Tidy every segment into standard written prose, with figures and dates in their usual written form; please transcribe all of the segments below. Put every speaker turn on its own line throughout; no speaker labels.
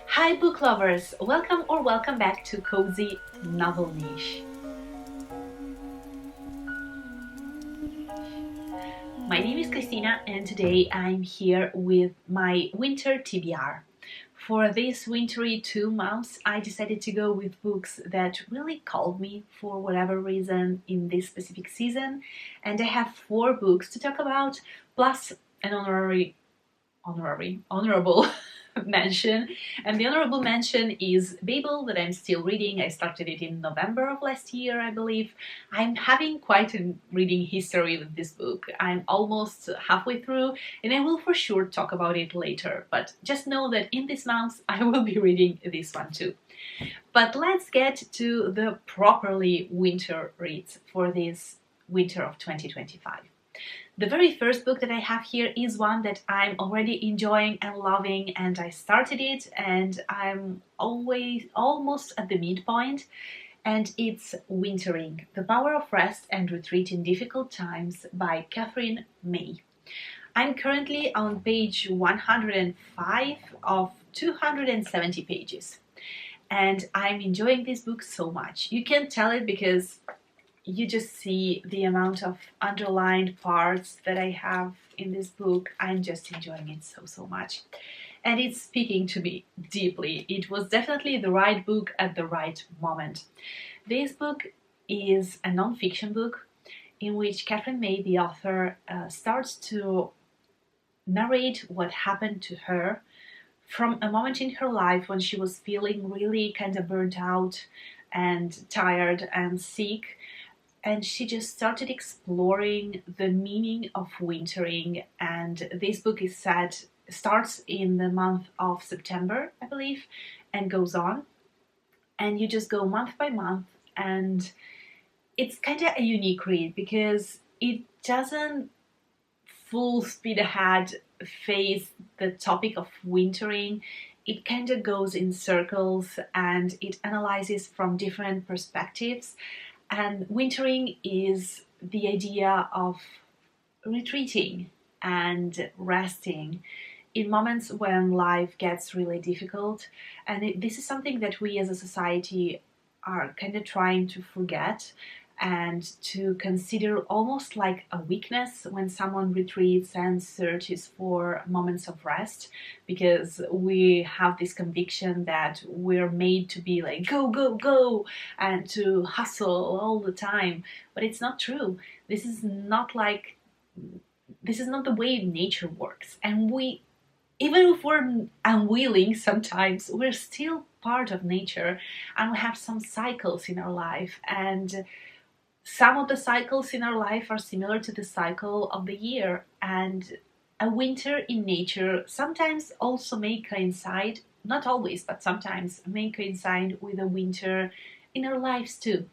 Hi book lovers, welcome or welcome back to Cozy Novel Niche. My name is Christina and today I'm here with my winter TBR. For this wintry 2 months, I decided to go with books that really called me for whatever reason in this specific season, and I have 4 books to talk about, plus an honorable mention. And the honorable mention is Babel, that I'm still reading. I started it in November of last year, I believe. I'm having quite a reading history with this book. I'm almost halfway through, and I will for sure talk about it later. But just know that in this month, I will be reading this one too. But let's get to the properly winter reads for this winter of 2025. The very first book that I have here is one that I'm already enjoying and loving, and I started it and I'm always almost at the midpoint, and it's Wintering, The Power of Rest and Retreat in Difficult Times by Catherine May. I'm currently on page 105 of 270 pages, and I'm enjoying this book so much. You can tell it because you just see the amount of underlined parts that I have in this book. I'm just enjoying it so much. And it's speaking to me deeply. It was definitely the right book at the right moment. This book is a non-fiction book in which Catherine May, the author, starts to narrate what happened to her from a moment in her life when she was feeling really kind of burnt out and tired and sick, and she just started exploring the meaning of wintering. And this book starts in the month of September, I believe, and goes on, and you just go month by month, and it's kind of a unique read because it doesn't full speed ahead face the topic of wintering. It kind of goes in circles and it analyzes from different perspectives. And wintering is the idea of retreating and resting in moments when life gets really difficult. And this is something that we as a society are kind of trying to forget and to consider almost like a weakness when someone retreats and searches for moments of rest, because we have this conviction that we're made to be like go go go and to hustle all the time. But it's not true. This is not the way nature works, and we, even if we're unwilling sometimes, we're still part of nature, and we have some cycles in our life, and some of the cycles in our life are similar to the cycle of the year, and a winter in nature sometimes also may coincide, not always, but sometimes may coincide with a winter in our lives too.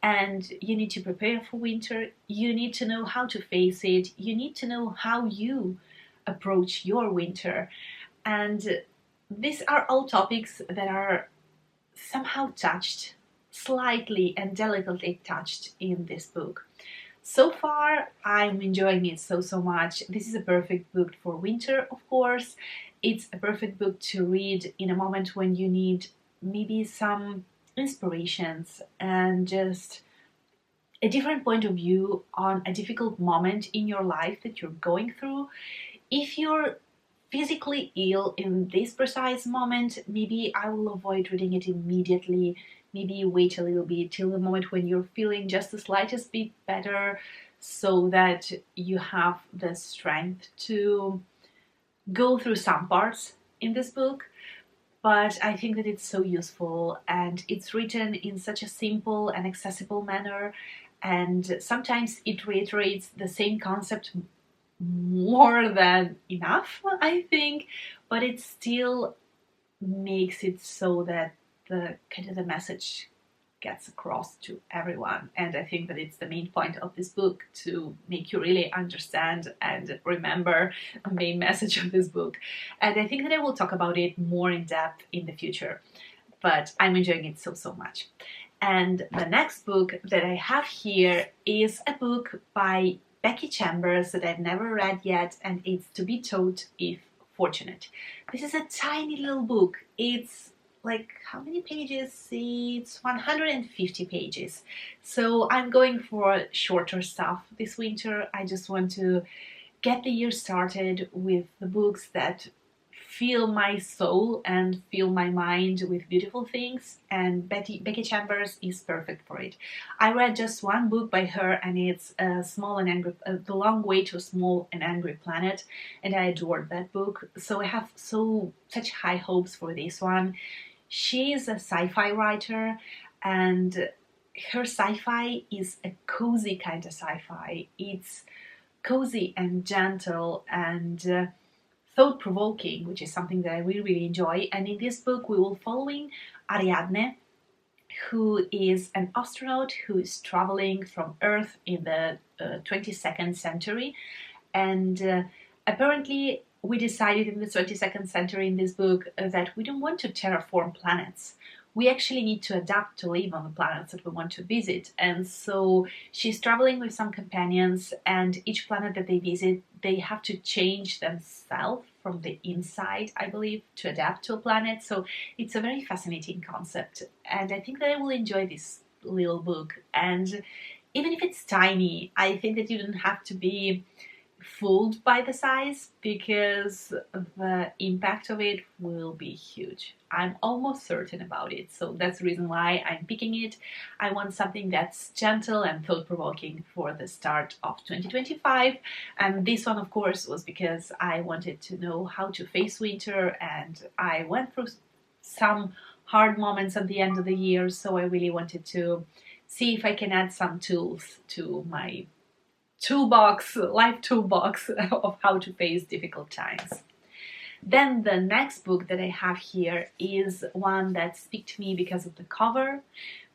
And you need to prepare for winter, you need to know how to face it, you need to know how you approach your winter. And these are all topics that are somehow touched, slightly and delicately touched in this book. So far, I'm enjoying it so much. This is a perfect book for winter, of course. It's a perfect book to read in a moment when you need maybe some inspirations and just a different point of view on a difficult moment in your life that you're going through. If you're physically ill in this precise moment, maybe I will avoid reading it immediately. Maybe wait a little bit till the moment when you're feeling just the slightest bit better, so that you have the strength to go through some parts in this book. But I think that it's so useful and it's written in such a simple and accessible manner, and sometimes it reiterates the same concept more than enough, I think, but it still makes it so that the kind of the message gets across to everyone. And I think that it's the main point of this book, to make you really understand and remember the main message of this book. And I think that I will talk about it more in depth in the future, but I'm enjoying it so much. And the next book that I have here is a book by Becky Chambers that I've never read yet, and it's To Be Taught If fortunate. This is a tiny little book. It's like, how many pages? It's 150 pages. So I'm going for shorter stuff this winter. I just want to get the year started with the books that fill my soul and fill my mind with beautiful things, and Becky Chambers is perfect for it. I read just one book by her, and it's The Long Way to a Small and Angry Planet, and I adored that book. So I have such high hopes for this one. She is a sci-fi writer, and her sci-fi is a cozy kind of sci-fi. It's cozy and gentle and thought-provoking, which is something that I really, really enjoy. And in this book, we will following Ariadne, who is an astronaut who is traveling from Earth in the 22nd century. And apparently, we decided in the 22nd century in this book that we don't want to terraform planets. We actually need to adapt to live on the planets that we want to visit. And so she's traveling with some companions, and each planet that they visit, they have to change themselves from the inside, I believe, to adapt to a planet. So it's a very fascinating concept, and I think that I will enjoy this little book. And even if it's tiny, I think that you don't have to be fooled by the size, because the impact of it will be huge. I'm almost certain about it, so that's the reason why I'm picking it. I want something that's gentle and thought-provoking for the start of 2025, and this one, of course, was because I wanted to know how to face winter, and I went through some hard moments at the end of the year, so I really wanted to see if I can add some tools to my life toolbox of how to face difficult times. Then the next book that I have here is one that speaks to me because of the cover,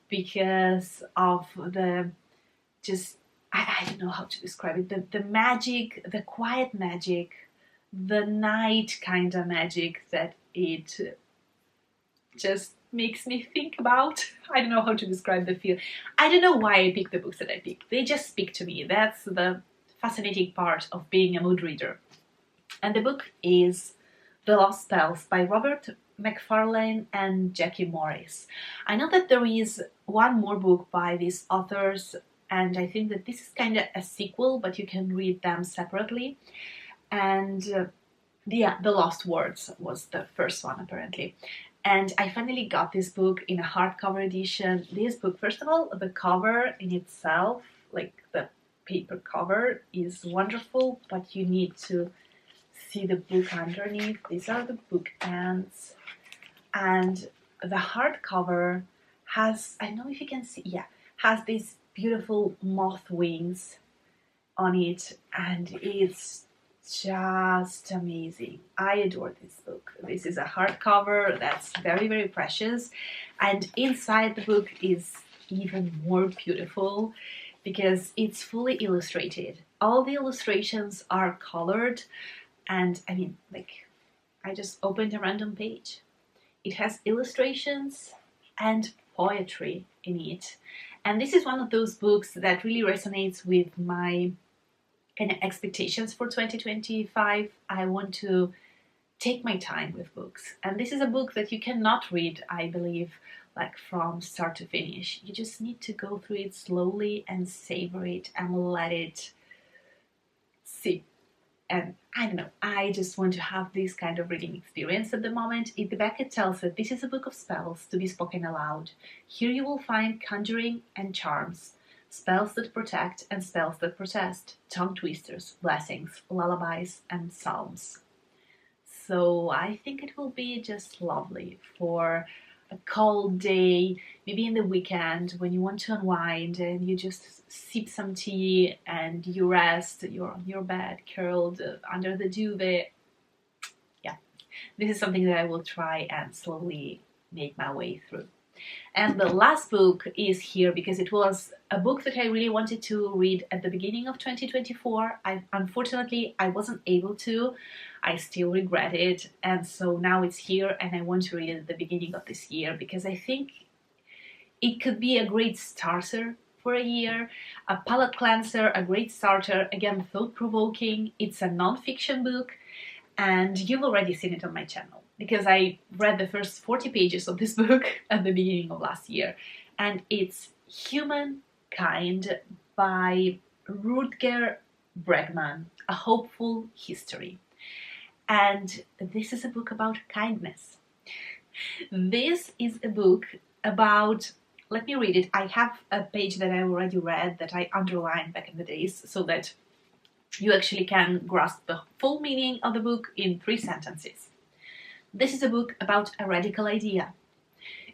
because of the I don't know how to describe it, the magic, the quiet magic, the night kind of magic that it just makes me think about. I don't know how to describe the feel. I don't know why I pick the books that I pick. They just speak to me. That's the fascinating part of being a mood reader. And the book is The Lost Spells by Robert McFarlane and Jackie Morris. I know that there is one more book by these authors, and I think that this is kind of a sequel, but you can read them separately. And The Lost Words was the first one, apparently. And I finally got this book in a hardcover edition. This book, first of all, the cover in itself, like the paper cover, is wonderful, but you need to see the book underneath. These are the bookends. And the hardcover has, I don't know if you can see, has these beautiful moth wings on it, and it's just amazing. I adore this book. This is a hardcover that's very, very precious, and inside the book is even more beautiful because it's fully illustrated. All the illustrations are colored, and I mean, like, I just opened a random page. It has illustrations and poetry in it, and this is one of those books that really resonates with my kind of expectations for 2025. I want to take my time with books, and this is a book that you cannot read, I believe, like from start to finish. You just need to go through it slowly and savor it and let it sit. And I don't know, I just want to have this kind of reading experience at the moment. The back it tells that this is a book of spells to be spoken aloud. Here you will find conjuring and charms, spells that protect and spells that protest, tongue twisters, blessings, lullabies, and psalms. So I think it will be just lovely for a cold day, maybe in the weekend when you want to unwind and you just sip some tea and you rest, you're on your bed curled under the duvet. Yeah, this is something that I will try and slowly make my way through. And the last book is here because it was a book that I really wanted to read at the beginning of 2024. Unfortunately, I wasn't able to. I still regret it. And so now it's here and I want to read it at the beginning of this year because I think it could be a great starter for a year, a palate cleanser, a great starter, again, thought-provoking. It's a non-fiction book. and you've already seen it on my channel because I read the first 40 pages of this book at the beginning of last year, and it's Humankind by Rutger Bregman, A Hopeful History. And this is a book about kindness. This is a book about, let me read it. I have a page that I already read that I underlined back in the days so that you actually can grasp the full meaning of the book in 3 sentences. This is a book about a radical idea.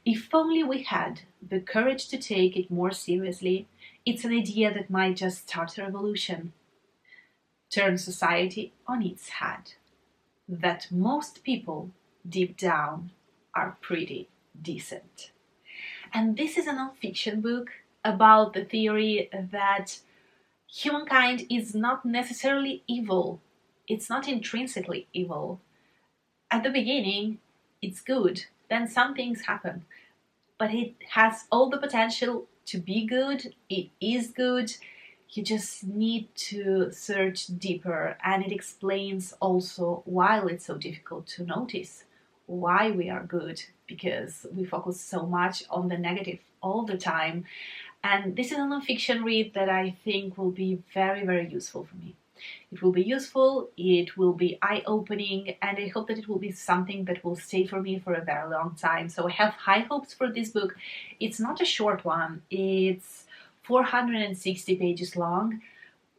If only we had the courage to take it more seriously, it's an idea that might just start a revolution, turn society on its head. That most people, deep down, are pretty decent. And this is a non-fiction book about the theory that humankind is not necessarily evil. It's not intrinsically evil. At the beginning, it's good. Then some things happen. But it has all the potential to be good. It is good. You just need to search deeper. And it explains also why it's so difficult to notice why we are good, because we focus so much on the negative all the time. And this is a non-fiction read that I think will be very, very useful for me. It will be useful, it will be eye-opening, and I hope that it will be something that will stay for me for a very long time. So I have high hopes for this book. It's not a short one, it's 460 pages long,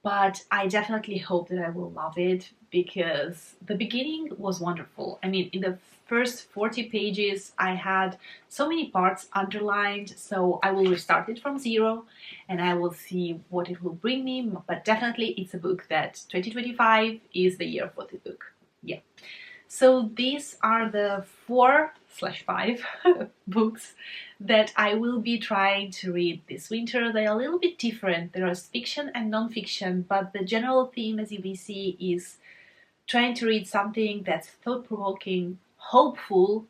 but I definitely hope that I will love it because the beginning was wonderful. I mean, in the first 40 pages, I had so many parts underlined, so I will restart it from zero and I will see what it will bring me. But definitely it's a book that 2025 is the year for the book. Yeah. So these are the 4/5 books that I will be trying to read this winter. They are a little bit different. There is fiction and non-fiction, but the general theme, as you will see, is trying to read something that's thought-provoking, hopeful,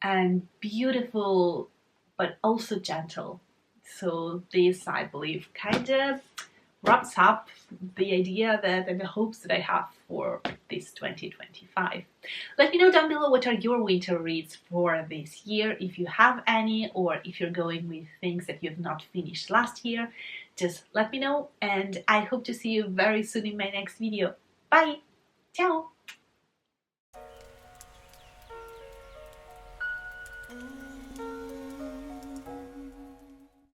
and beautiful, but also gentle. So this, I believe, kind of wraps up the idea that and the hopes that I have for this 2025. Let me know down below what are your winter reads for this year, if you have any, or if you're going with things that you've not finished last year. Just let me know, and I hope to see you very soon in my next video. Bye! Ciao!